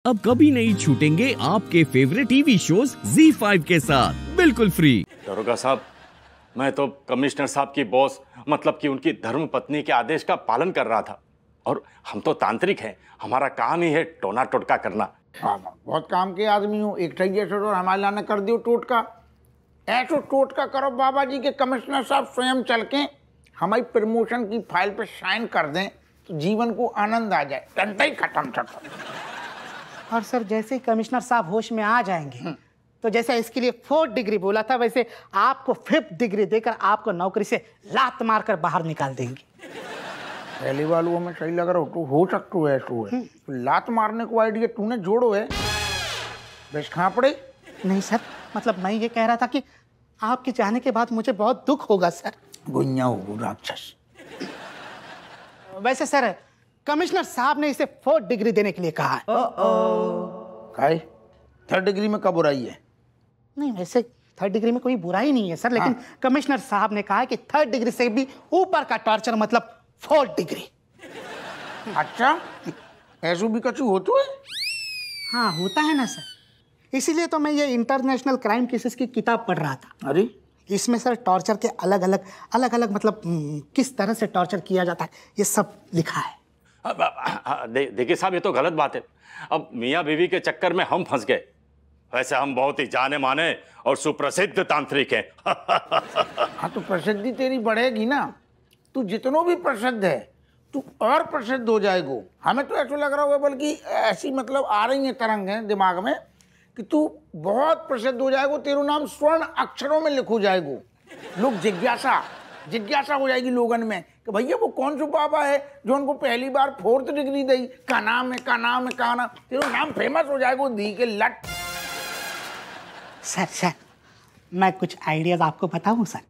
अब कभी नहीं छूटेंगे आपके फेवरेट टीवी शोज ZEE5 के साथ बिल्कुल फ्री। दरोगा साहब, मैं तो कमिश्नर साहब की बॉस मतलब कि उनकी धर्मपत्नी के आदेश का पालन कर रहा था, और हम तो तांत्रिक हैं, हमारा काम ही है टोना टोटका करना। हाँ, बहुत काम के आदमी हो। एक ठगी ऐसे तो हमारे लाने कर दियो टोटका। ऐसो टोटका करो बाबा जी के कमिश्नर साहब स्वयं चल के हमारी प्रमोशन की फाइल पे साइन कर दें तो जीवन को आनंद आ जाए। घंटा ही खत्म खत्म। और सर जैसे ही कमिश्नर साहब होश में आ जाएंगे तो जैसे इसके लिए 4th डिग्री बोला था वैसे आपको 5th डिग्री देकर आपको नौकरी से लात मारकर बाहर निकाल देंगे। पहली बार वो हमें सही लग रहा हो तो हो सकता है ऐसा है। तो लात मारने को आइडिया तूने जोड़ो है बस कहाँ पड़े। नहीं सर, मतलब मैं ये कह रहा था कि आपके जाने के बाद मुझे बहुत दुख होगा सर। गुन्या हो राक्षस। वैसे सर कमिश्नर साहब ने इसे 4th डिग्री देने के लिए कहा है। काहे 3rd डिग्री में कब बुराई है? नहीं वैसे 3rd डिग्री में कोई बुराई नहीं है सर, लेकिन कमिश्नर साहब ने कहा है कि 3rd डिग्री से भी ऊपर का टॉर्चर मतलब 4th डिग्री। अच्छा, ऐसा भी कछु होता है? हाँ होता है ना सर, इसीलिए तो मैं ये इंटरनेशनल क्राइम केसेस की किताब पढ़ रहा था। अरे इसमें सर टॉर्चर के अलग अलग मतलब किस तरह से टॉर्चर किया जाता है ये सब लिखा है। देखिए साहब, ये तो गलत बात है। अब मियाँ बीवी के चक्कर में हम फंस गए। वैसे हम बहुत ही जाने माने और सुप्रसिद्ध तांत्रिक हैं। हाँ तो प्रसिद्धि तेरी बढ़ेगी ना। तू जितनो भी प्रसिद्ध है तू और प्रसिद्ध हो जाएगो। हमें तो ऐसा लग रहा होगा, बल्कि ऐसी मतलब आ रही है तरंगें दिमाग में कि तू बहुत प्रसिद्ध हो जाएगो। तेरा नाम स्वर्ण अक्षरों में लिखो जाएगो। लोग जिज्ञासा हो जाएगी लोगन में कि भैया वो कौन सा बाबा है जो उनको पहली बार 4th डिग्री दी। का नाम है। तेरा नाम फेमस हो जाएगा दी के लट। सर मैं कुछ आइडियाज आपको बताऊं सर?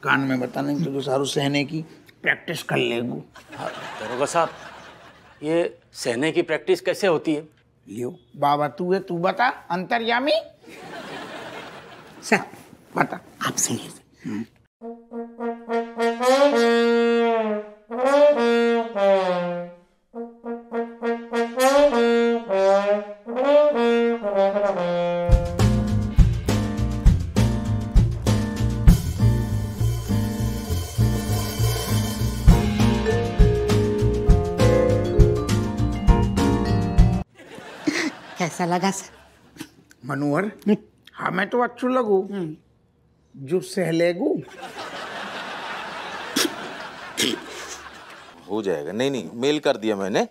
कान में बताने तो जो सारू सहने की प्रैक्टिस कर लेगो। दरोगा साहब, ये सहने की प्रैक्टिस कैसे होती है? लियो बाबा तू है, तू बता। अंतर्यामी सर बता। आप सुनिए। कैसा लगा सर? मनोहर हमें तो अच्छू लगू जो सहलेगू। हो जाएगा। नहीं मेल कर दिया मैंने।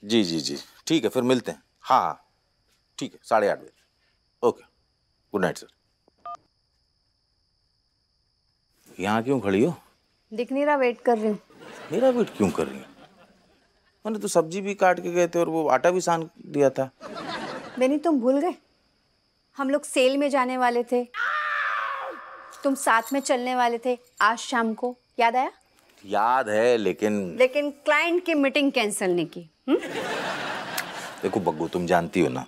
जी ठीक है, फिर मिलते हैं। हाँ ठीक है, 8:30 बजे। Okay, good night sir. यहाँ क्यों खड़ी हो? दिख नहीं रहा, वेट कर रही हूँ। मेरा वेट क्यों कर रही हो? मैंने तो सब्जी भी काट के गए थे और वो आटा भी सान दिया था। बेनी तुम भूल गए, हम लोग सेल में जाने वाले थे, तुम साथ में चलने वाले थे आज शाम को, याद आया? याद है, लेकिन क्लाइंट की मीटिंग कैंसिल नहीं की। देखो बग्गू, तुम जानती हो ना,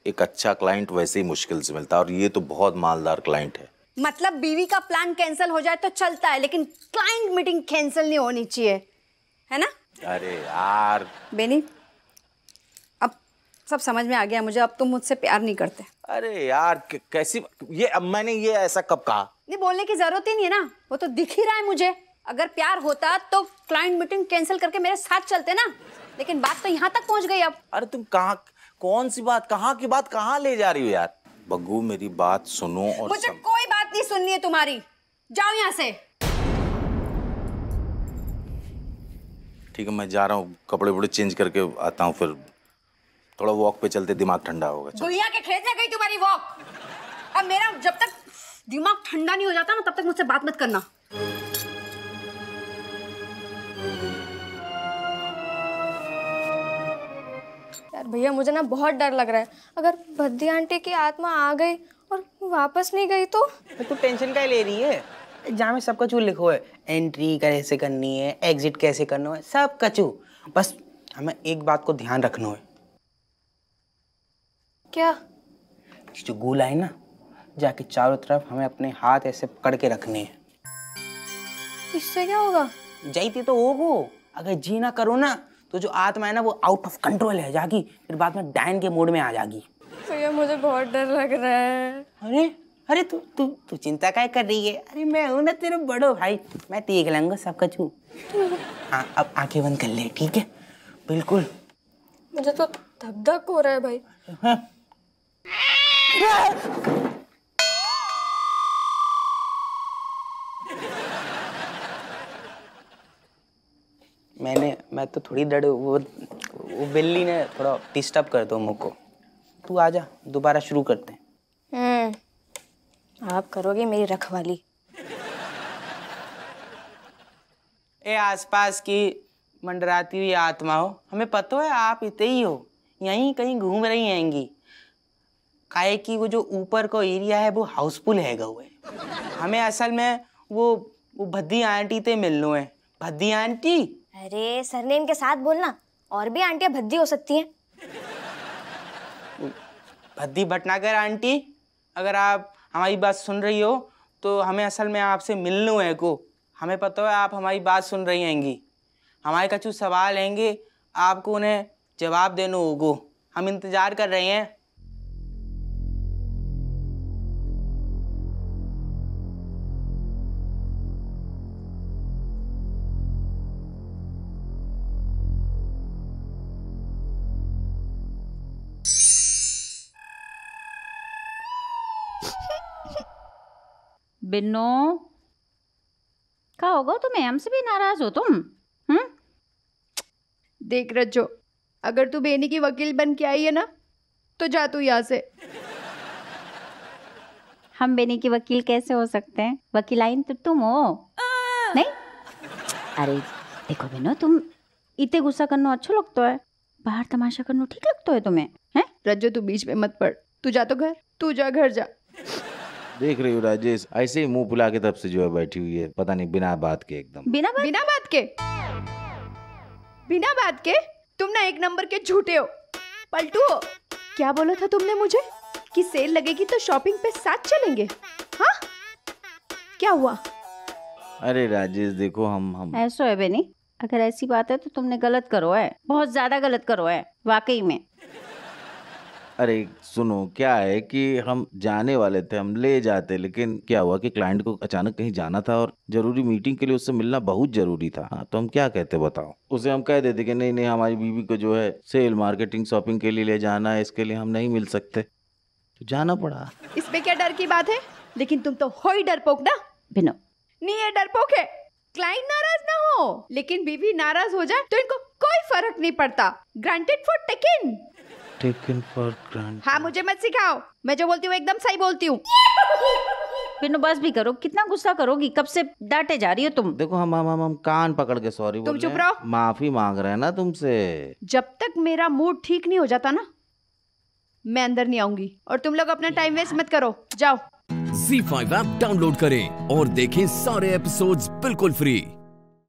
एक अच्छा क्लाइंट वैसे ही मुश्किल से मिलता है, और ये तो बहुत मालदार क्लाइंट है। मतलब बीवी का प्लान कैंसिल हो जाए तो चलता है, लेकिन क्लाइंट मीटिंग कैंसिल नहीं होनी चाहिए, है ना? अरे यार बेनी, अब सब समझ में आ गया मुझे, अब तुम मुझसे प्यार नहीं करते। अरे यार कैसी ये, अब मैंने ये ऐसा कब कहा? नहीं, बोलने की जरूरत ही नहीं है ना, वो तो दिख ही रहा है मुझे। अगर प्यार होता तो क्लाइंट मीटिंग कैंसिल करके मेरे साथ चलते ना, लेकिन बात तो यहाँ तक पहुँच गई अब। अरे तुम कहाँ, कौन सी बात, कहाँ की बात कहाँ ले जा रही हो यार? बग्गू मेरी बात सुनो। और मुझे कोई बात नहीं सुननी है तुम्हारी, जाओ यहाँ से। ठीक है, मैं जा रहा हूँ, कपड़े वपड़े चेंज करके आता हूँ, फिर थोड़ा वॉक पे चलते, दिमाग ठंडा होगा। गुड़िया के खेत में गई तुम्हारी वॉक, और मेरा जब तक दिमाग ठंडा नहीं हो जाता ना तब तक मुझसे बात मत करना। यार भैया, मुझे ना बहुत डर लग रहा है, अगर भद्दी आंटी की आत्मा आ गई और वापस नहीं गई तो? तू टेंशन क्या ले रही है? एग्जाम में सब कछु लिखो है, एंट्री कैसे करनी है, एग्जिट कैसे करना है, सब कछु। बस हमें एक बात को ध्यान रखना है। क्या? जो गोल है ना, जाके चारों तरफ हमें अपने हाथ ऐसे पकड़ के रखने हैं। इससे क्या होगा? जाइती तो होगो, अगर जी ना करो ना तो तो जो आत्मा है ना वो आउट ऑफ कंट्रोल है जागी, फिर बाद में डायन के मोड में आ जागी। भैया मुझे बहुत डर लग रहा है। अरे अरे तू तू तू चिंता काय कर रही है? अरे मैं हूं ना तेरा बड़ो भाई, मैं देख लूंगा सब कुछ। हाँ अब आंखें बंद कर ले, ठीक है? बिल्कुल। मुझे तो धक धक हो रहा है भाई। हाँ। मैं तो थोड़ी डर, वो बिल्ली ने थोड़ा डिस्टर्ब कर दो मुझको। तू आजा, दोबारा शुरू करते हैं। आप करोगे मेरी रखवाली। ए आसपास की मंडराती हुई आत्मा हो, हमें पता है आप इतने ही हो, यहीं कहीं घूम रही आएंगी। काहे कि वो जो ऊपर को एरिया है वो हाउसफुल है गए। हमें असल में वो भद्दी आंटी ते मिलनो है। भद्दी आंटी? अरे सरनेम के साथ बोलना, और भी आंटियां भद्दी हो सकती हैं। भद्दी भटनागर आंटी, अगर आप हमारी बात सुन रही हो तो हमें असल में आपसे मिलनो है को। हमें पता है आप हमारी बात सुन रही हैंगी। हमारे कछु सवाल हैंगे, आपको उन्हें जवाब देना होगा। हम इंतजार कर रहे हैं। बिन्नो, क्या होगा तुम्हें? हमसे भी नाराज हो तुम? देख रज्जो, अगर तू बेनी की वकील बन के आई है ना तो जा तू यहाँ से। हम बेनी की वकील कैसे हो सकते हैं? वकील आइन तो तुम हो। नहीं? अरे देखो बिन्नो, तुम इतने गुस्सा करना अच्छा लगता है, बाहर तमाशा करना ठीक लगता है तुम्हें? हैं? रज्जो तू बीच में मत पड़, तू जा तो घर, तू जा घर जा। देख रही हो राजेश, ऐसे ही मुंह फुला के तब से जो है बैठी हुई है, पता नहीं बिना बात के एकदम। बिना बात के? बिना बात के? तुम ना एक नंबर के झूठे हो, पलटू हो। क्या बोला था तुमने मुझे कि सेल लगेगी तो शॉपिंग पे साथ चलेंगे? हाँ, क्या हुआ? अरे राजेश देखो, हम ऐसा है बेनी, अगर ऐसी बात है तो तुमने गलत करो है, बहुत ज्यादा गलत करो है वाकई में। अरे सुनो, क्या है कि हम जाने वाले थे, हम ले जाते, लेकिन क्या हुआ कि क्लाइंट को अचानक कहीं जाना था और जरूरी मीटिंग के लिए उससे मिलना बहुत जरूरी था। हाँ, तो हम क्या कहते बताओ? उसे हम कह देते कि नहीं नहीं, हमारी बीवी को जो है सेल मार्केटिंग शॉपिंग के लिए ले जाना है, इसके लिए हम नहीं मिल सकते, तो जाना पड़ा। इसमें क्या डर की बात है? लेकिन तुम तो हो ही डरपोक ना। बिनो, नहीं ये डरपोक है। क्लाइंट नाराज ना हो लेकिन बीवी नाराज हो जाए तो इनको कोई फर्क नहीं पड़ता। Granted for taken. Taken for granted. हाँ, मुझे मत सिखाओ, मैं जो बोलती हूँ एकदम सही बोलती हूँ। बिनो बस भी करो, कितना गुस्सा करोगी? कब से डांटे जा रही हो तुम? देखो हम कान पकड़ के सॉरी बोल रहे हैं। तुम चुप रहो, माफी मांग रहे हैं ना तुमसे। जब तक मेरा मूड ठीक नहीं हो जाता ना, मैं अंदर नहीं आऊंगी। और तुम लोग अपना टाइम वेस्ट मत करो, जाओ। ZEE5 ऐप डाउनलोड करें और देखें सारे एपिसोड्स बिल्कुल फ्री।